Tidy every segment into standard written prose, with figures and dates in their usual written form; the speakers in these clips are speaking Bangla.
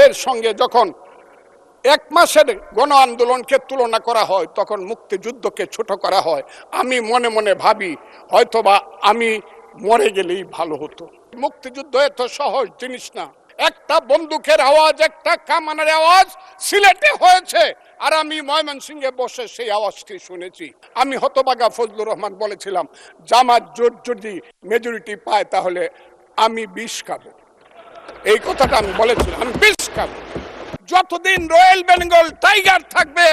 যুদ্ধের সঙ্গে যখন 1 মাসের গণ আন্দোলনকে তুলনা করা হয় তখন মুক্তিযুদ্ধকে ছোট করা হয়। আমি মনে মনে ভাবি হয়তোবা আমি মরে গেলেই ভালো হতো। মুক্তিযুদ্ধ এত সহজ জিনিস না। একটা বন্দুকের আওয়াজ, একটা কামানের আওয়াজ সিলেটে হয়েছে, আর আমি ময়মনসিংহে বসে সেই আওয়াজটি শুনেছি। আমি হতভাগা ফজলুর রহমান বলেছিলাম, জামাত জোট যদি মেজরিটি পায় তাহলে আমি বিষ খাবো। এই কথাটা আমি বলেছিলাম, আমি বিষ খাবো। যতদিন রয়্যাল বেঙ্গল টাইগার থাকবে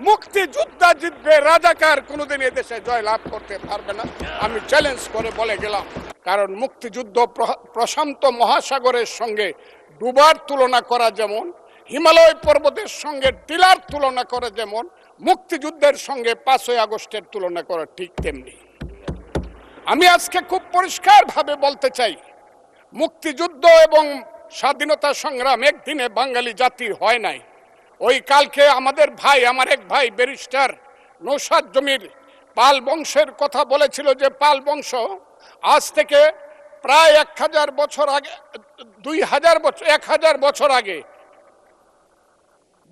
মুক্তিযোদ্ধা জিতবে, রাজাকার কোনোদিন এদেশে জয় লাভ করতে পারবে না। আমি চ্যালেঞ্জ করে বলে গেলাম। কারণ মুক্তিযুদ্ধ প্রশান্ত মহাসাগরের সঙ্গে ডুবার তুলনা করা যেমন, হিমালয় পর্বতের সঙ্গে টিলার তুলনা করা যেমন, মুক্তিযুদ্ধের সঙ্গে 5ই আগস্টের তুলনা করা ঠিক তেমনি। আমি আজকে খুব পরিষ্কারভাবে বলতে চাই, মুক্তিযুদ্ধ এবং স্বাধীনতা সংগ্রাম একদিনে বাঙালি জাতির হয় নাই। ওই কালকে আমাদের ভাই, আমার এক ভাই ব্যারিস্টার নৌসাদ জমির পাল বংশের কথা বলেছিল যে পাল বংশ আজ থেকে প্রায় 1000 বছর আগে, 2000 বছর, 1000 বছর আগে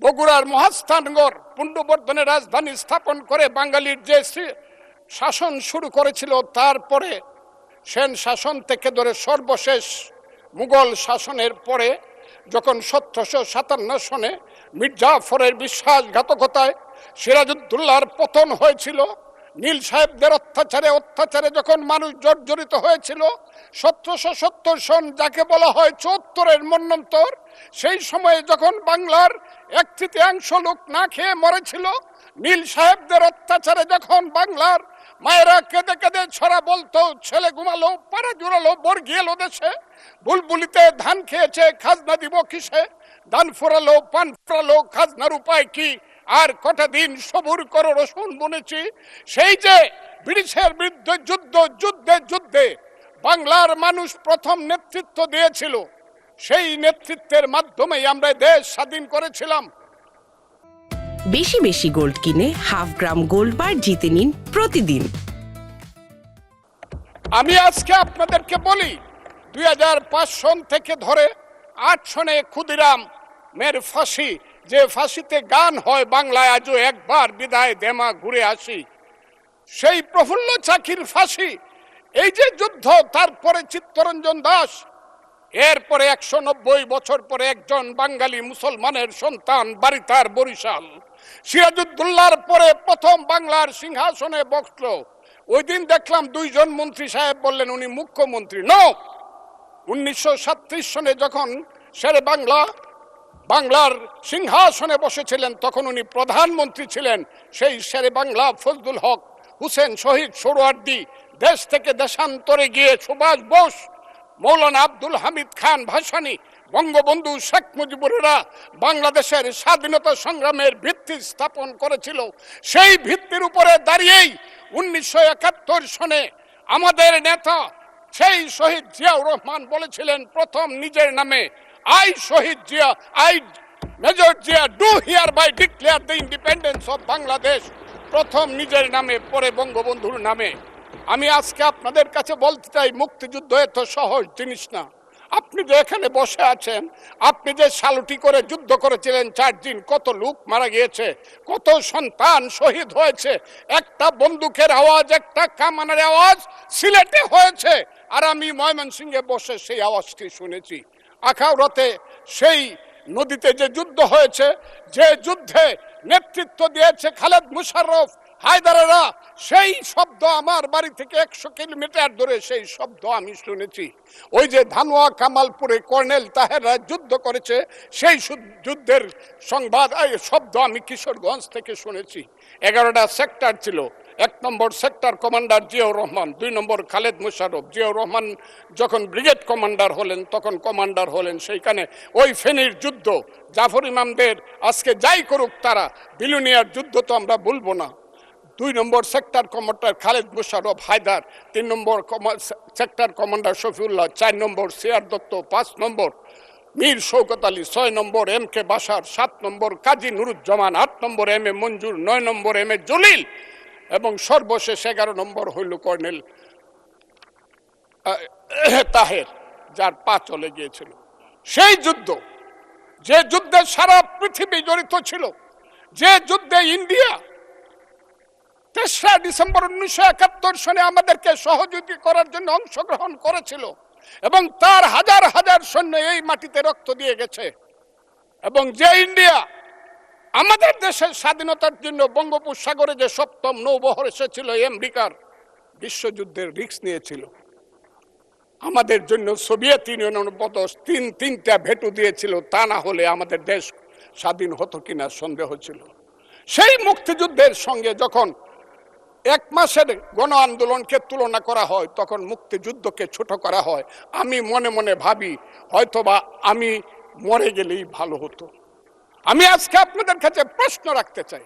বগুড়ার মহাস্থানগড় পুণ্ড্রবর্ধনের রাজধানী স্থাপন করে বাঙালির যে শাসন শুরু করেছিল, তারপরে সেন শাসন থেকে ধরে সর্বশেষ মুঘল শাসনের পরে যখন 1757 সনে মির্জাফরের বিশ্বাসঘাতকতায় সিরাজউদ্দৌলার পতন হয়েছিল, নীল সাহেবদের অত্যাচারে যখন মানুষ জর্জরিত হয়েছিল, 1770 সন যাকে বলা হয় 74-এর মন্বন্তর, সেই সময়ে যখন বাংলার 1/3 লোক না খেয়ে মরেছিল, নীল সাহেবদের অত্যাচারে যখন বাংলার মায়েরা কেঁদে কেঁদে ছড়া বলতো, ছেলে ঘুমালো, পাড়া জুড়ালো, বর্গি এলো দেশে, বুলবুলিতে ধান খেয়েছে, খাজনা দিব কিসে, ধান ফোরালো, পান ফোরালো, খাজনার উপায় কি, আর কটা দিন সবুর করো রসুন বুনেছি। সেই যে ব্রিটিশের বিরুদ্ধে যুদ্ধে বাংলার মানুষ প্রথম নেতৃত্ব দিয়েছিল, সেই নেতৃত্বের মাধ্যমেই আমরা দেশ স্বাধীন করেছিলাম। বেশি বেশি গোল্ড কিনে হাফ গ্রাম গোল্ড বার জিতে নিন প্রতিদিন। আমি আজকে আপনাদেরকে বলি, 2005 সন থেকে ধরে 8 সনে ক্ষুদিরাম মের ফাঁসি, যে ফাঁসিতে গান হয় বাংলায় আজও একবার বিদায় দেমা ঘুরে আসি, সেই প্রফুল্ল চাকির ফাঁসি, এই যে যুদ্ধ, তারপরে চিত্তরঞ্জন দাস, এরপরে 190 বছর পরে একজন বাঙালি মুসলমানের সন্তান, বাড়ি তার বরিশাল, সিরাজউদ্দৌলার পরে প্রথম বাংলার সিংহাসনে বসলো। ওই দিন দেখলাম 2 জন মন্ত্রী সাহেব বললেন উনি মুখ্যমন্ত্রী। নো, 1937 সনে যখন শেরে বাংলার সিংহাসনে বসেছিলেন তখন উনি প্রধানমন্ত্রী ছিলেন। সেই শেরে বাংলা ফজলুল হক, হুসেন শহীদ সোহরাওয়ার্দী, দেশ থেকে দেশান্তরে গিয়ে সুভাষ বোস, মৌলানা আব্দুল হামিদ খান ভাসানী, বঙ্গবন্ধু শেখ মুজিবুরেরা বাংলাদেশের স্বাধীনতা সংগ্রামের ভিত্তি স্থাপন করেছিল। সেই ভিত্তির উপরে দাঁড়িয়েই 1971 সনে আমাদের নেতা সেই শহীদ জিয়াউর রহমান বলেছিলেন প্রথম নিজের নামে, আই শহীদ Zia, I major Zia do hereby declare the independence of Bangladesh, প্রথম নিজের নামে, পরে বঙ্গবন্ধুর নামে। আমি আজকে আপনাদের কাছে বলতে চাই, মুক্তিযুদ্ধ এত সহজ জিনিস না। আপনি যে এখানে বসে আছেন, আপনি যে সালুটি করে যুদ্ধ করেছিলেন 4 দিন, কত লোক মারা গিয়েছে, কত সন্তান শহীদ হয়েছে, একটা বন্দুকের আওয়াজ, একটা কামানের আওয়াজ সিলেটে হয়েছে, আর আমি ময়মনসিংহে বসে সেই আওয়াজটি শুনেছি। আখাউড়াতে সেই নদীতে যে যুদ্ধ হয়েছে, যে যুদ্ধে নেতৃত্ব দিয়েছে খালেদ মুশাররফ, হায়দারেরা, সেই শব্দ আমার বাড়ি থেকে 100 কিলোমিটার দূরে, সেই শব্দ আমি শুনেছি। ওই যে ধানোয়া কামালপুরে কর্নেল তাহেররা যুদ্ধ করেছে, সেই যুদ্ধের সংবাদ শব্দ আমি কিশোরগঞ্জ থেকে শুনেছি। 11টা সেক্টর ছিল, 1 নম্বর সেক্টর কমান্ডার জিয়াউর রহমান, 2 নম্বর খালেদ মুশাররফ। জিয়াউর রহমান যখন ব্রিগেড কমান্ডার হলেন তখন কমান্ডার হলেন সেইখানে। ওই ফেনীর যুদ্ধ, জাফর ইমামদের আজকে যাই করুক তারা, বিলুনিয়ার যুদ্ধ তো আমরা বলবো না। 2 নম্বর সেক্টর কমান্ডার খালেদ মুশাররফ হায়দার, 3 নম্বর সেক্টর কমান্ডার শফিউল্লাহ, 4 নম্বর সিআর দত্ত, 5 নম্বর মীর শৌকত আলী, 6 নম্বর MK বাশার, 7 নম্বর কাজী নুরুজ্জামান, 8 নম্বর MA মঞ্জুর, 9 নম্বর MA জলিল, এবং সর্বশেষ 11 নম্বর হইল কর্নেল তাহের, যার পা চলে গিয়েছিল। সেই যুদ্ধ যে যুদ্ধে সারা পৃথিবী জড়িত ছিল, যে যুদ্ধে ইন্ডিয়া 3রা ডিসেম্বর 1971 সনে আমাদেরকে সহযোগী করার জন্য অংশগ্রহণ করেছিল, এবং তার হাজার হাজার সৈন্য এই মাটিতে রক্ত দিয়ে গেছে, এবং যে ইন্ডিয়া আমাদের দেশের স্বাধীনতার জন্য বঙ্গোপসাগরে যে 7ম নৌবহর এসেছিল আমেরিকার, বিশ্বযুদ্ধের রিস্ক নিয়েছিল, আমাদের জন্য সোভিয়েত ইউনিয়নের মতো তিনটা ভেটু দিয়েছিল, তা না হলে আমাদের দেশ স্বাধীন হতো কিনা সন্দেহ ছিল। সেই মুক্তিযুদ্ধের সঙ্গে যখন 1 মাসের গণ আন্দোলনকে তুলনা করা হয়, তখন মুক্তিযুদ্ধকে ছোট করা হয়। আমি মনে মনে ভাবি হয়তোবা আমি মরে গেলেই ভালো হতো। আমি আজকে আপনাদের কাছে প্রশ্ন রাখতে চাই,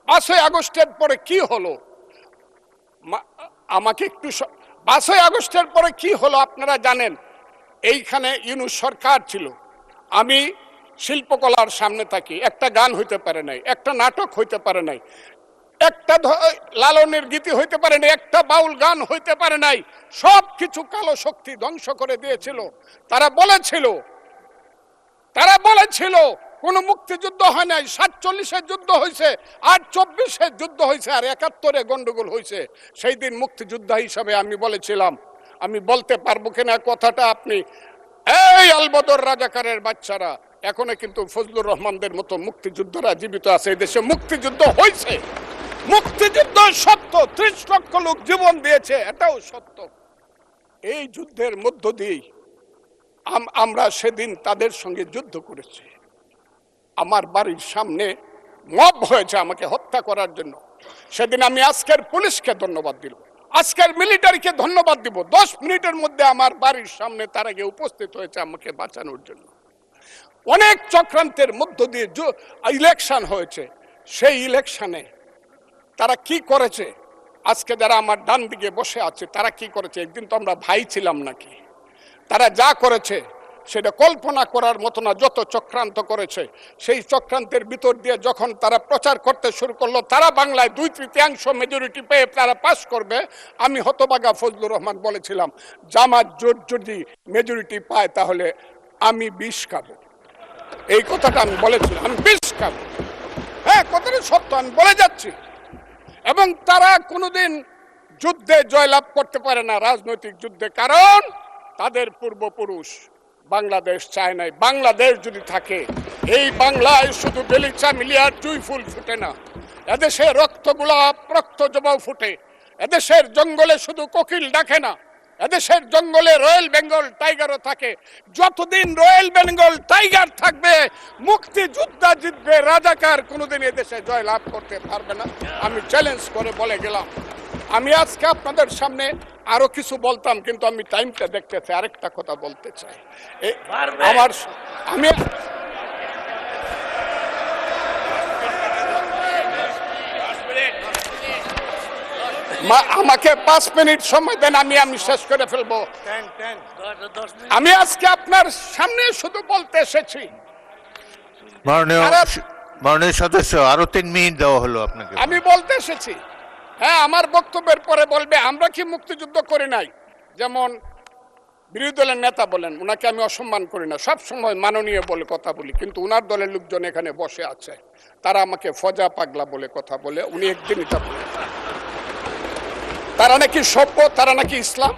5ই আগস্টের পরে কি হলো? আমাকে একটু 5ই আগস্টের পরে কি হলো আপনারা জানেন। এইখানে ইউনূস সরকার ছিল, আমি শিল্পকলার সামনে থাকি, একটা গান হইতে পারে নাই, একটা নাটক হইতে পারে নাই, একটা লালনের গীতি হইতে পারে নাই, একটা বাউল গান হইতে পারে নাই। সব কিছু কালো শক্তি ধ্বংস করে দিয়েছিল। তারা বলেছিল কোন মুক্তিযুদ্ধ হয় নাই, 47-এর যুদ্ধ হয়েছে, আর 24-এর যুদ্ধ হয়েছে, আর 71-এ গন্ডগোল হয়েছে। সেই দিন মুক্তিযোদ্ধা হিসাবে আমি বলেছিলাম, আমি বলতে পারবো কিনা কথাটা আপনি, এই আলবদর রাজাকারের বাচ্চারা, এখনো কিন্তু ফজলুর রহমানদের মতো মুক্তিযোদ্ধারা জীবিত আছে। এই দেশে মুক্তিযুদ্ধ হয়েছে, মুক্তিযুদ্ধ সত্য, 30 লক্ষ লোক জীবন দিয়েছে, এটাও সত্য। এই যুদ্ধের মধ্য দিয়েই আমরা সেদিন তাদের সঙ্গে যুদ্ধ করেছি। আমার বাড়ির সামনে মব হয়েছে আমাকে হত্যা করার জন্য। সেদিন আমি আজকের পুলিশকে ধন্যবাদ দিল, আজকের মিলিটারিকে ধন্যবাদ দিব। 10 মিনিটের মধ্যে আমার বাড়ির সামনে তারা গিয়ে উপস্থিত হয়েছে আমাকে বাঁচানোর জন্য। অনেক চক্রান্তের মধ্য দিয়ে ইলেকশন হয়েছে। সেই ইলেকশনে তারা কি করেছে, আজকে যারা আমার ডান দিকে বসে আছে তারা কি করেছে, একদিন তো আমরা ভাই ছিলাম নাকি? তারা যা করেছে সেটা কল্পনা করার মতো না। যত চক্রান্ত করেছে, সেই চক্রান্তের ভিতর দিয়ে যখন তারা প্রচার করতে শুরু করলো তারা বাংলায় 2/3 মেজরিটি পেয়ে তারা পাস করবে, আমি হতভাগা ফজলুর রহমান বলেছিলাম জামাত জোট যদি মেজরিটি পায় তাহলে আমি বিষ খাবো। এই কথাটা আমি বলেছিলাম, আমি বিষ খাবো। হ্যাঁ, কথাটা সত্য, আমি বলে যাচ্ছি। এবং তারা কোনোদিন যুদ্ধে জয়লাভ করতে পারে না, রাজনৈতিক যুদ্ধে, কারণ তাদের পূর্বপুরুষ বাংলাদেশ চায় নাই। বাংলাদেশ যদি থাকে, এই বাংলায় শুধু বেলিচা মিলিয়ার জুই ফুল ফুটে না, এদেশে রক্তগোলাপ রক্ত জবাও ফুটে, এদেশের জঙ্গলে শুধু কোকিল ডাকে না, এদেশের জঙ্গলে রয়্যাল বেঙ্গল টাইগারও থাকে। যতদিন রয়্যাল বেঙ্গল টাইগার থাকবে, মুক্তিযোদ্ধা জিতবে, রাজাকার কোনোদিন এদেশে জয় লাভ করতে পারবে না। আমি চ্যালেঞ্জ করে বলে গেলাম। আমি আজকে আপনাদের সামনে আরো কিছু বলতাম, কিন্তু আমি টাইমটা দেখতে চাই, আরেকটা কথা বলতে চাই। আমি আমাকে 5 মিনিট সময় দেন, আমি শেষ করে ফেলবো। আমি আজকে আপনার সামনে শুধু বলতে এসেছি, মাননীয় সদস্য, আরো 3 মিনিট দেওয়া হলো আপনাকে। আমি বলতে এসেছি, হ্যাঁ, আমার বক্তব্যের পরে বলবে আমরা কি মুক্তিযুদ্ধ করি নাই। যেমন বিরোধী দলের নেতা বলেন, ওনাকে আমি অসম্মান করি না, সব সময় মাননীয় বলে কথা বলি, কিন্তু উনার দলের লোকজন এখানে বসে আছে, তারা আমাকে ফজা পাগলা বলে কথা বলে। উনি একদিন এটা বলে তারা নাকি সভ্য, তারা নাকি ইসলাম।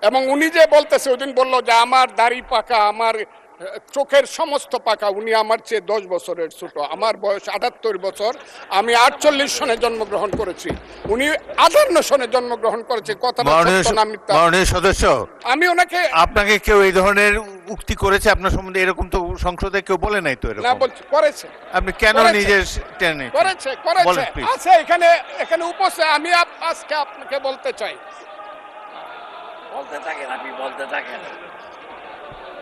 এবং উনি যে বলতেছে, ওদিন বললো যে আমার দাড়ি পাকা, আমার চোখের সমস্ত পাকা, উনি আমার চেয়ে 10 বছরের ছোট। আমার বয়স 78 বছর, আমি 48 সনে জন্মগ্রহণ করেছি, উনি 58 সনে জন্মগ্রহণ করেছে। কথাটা সত্য না মিথ্যা? মাননীয় সদস্য, আমি ওনাকে, আপনাকে কেউ এই ধরনের উক্তি করেছে আপনার সম্বন্ধে? এরকম তো সংসদে কেউ বলে নাই তো। এরকম না বলছি, করেছে। আপনি কেন নিজে টেনে? করেছে আছে এখানে উপস্থিত। আমি আজকে আপনাকে বলতে চাই, বলতে থাকেন, আপনি বলতে থাকেন।